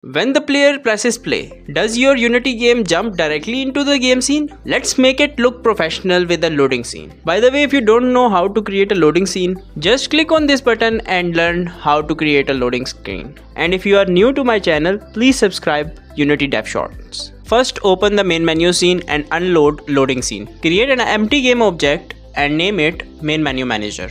When the player presses play, does your Unity game jump directly into the game scene? Let's make it look professional with a loading scene. By the way, if you don't know how to create a loading scene, just click on this button and learn how to create a loading screen. And if you are new to my channel, please subscribe Unity Dev Shorts. First, open the main menu scene and unload loading scene. Create an empty game object and name it Main Menu Manager.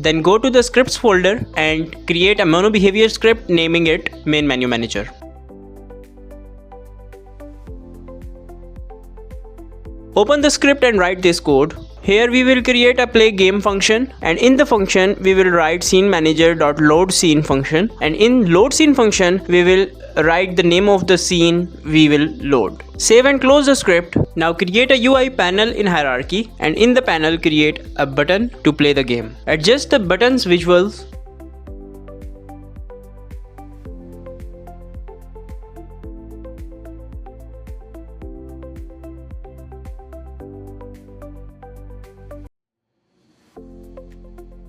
Then go to the scripts folder and create a mono behavior script naming it Main Menu Manager. Open the script and write this code. Here we will create a play game function, and in the function we will write SceneManager.loadScene function, and in load scene function we will write the name of the scene we will load. Save and close the script. Now create a UI panel in hierarchy, and in the panel create a button to play the game. Adjust the button's visuals.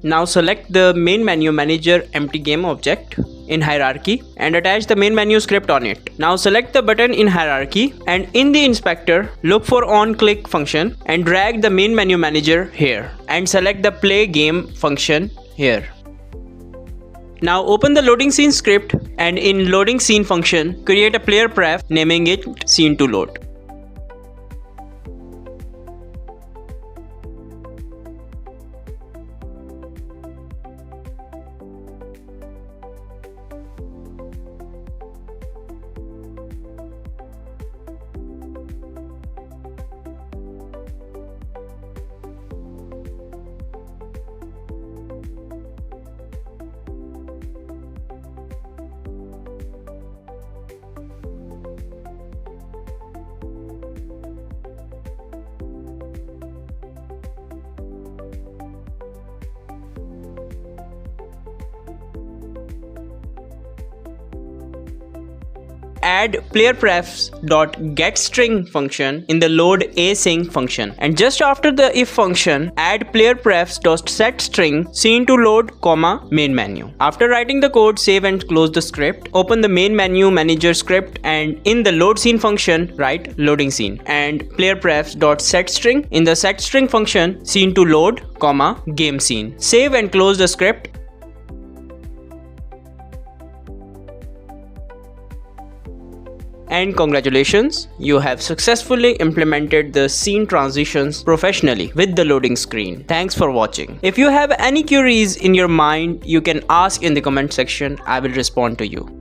Now select the Main Menu Manager empty game object in hierarchy and attach the main menu script on it. Now select the button in hierarchy and in the inspector look for onClick function and drag the Main Menu Manager here and select the play game function here. Now open the loading scene script and in loading scene function create a player pref naming it scene to load. Add playerprefs.getString function in the loadAsync function, and just after the if function add playerprefs.setString scene to load, main menu. After writing the code, save and close the script. Open the Main Menu Manager script and in the load scene function write loading scene and playerprefs.setString in the setString function scene to load, game scene. Save and close the script. And congratulations, you have successfully implemented the scene transitions professionally with the loading screen. Thanks for watching. If you have any queries in your mind, you can ask in the comment section. I will respond to you.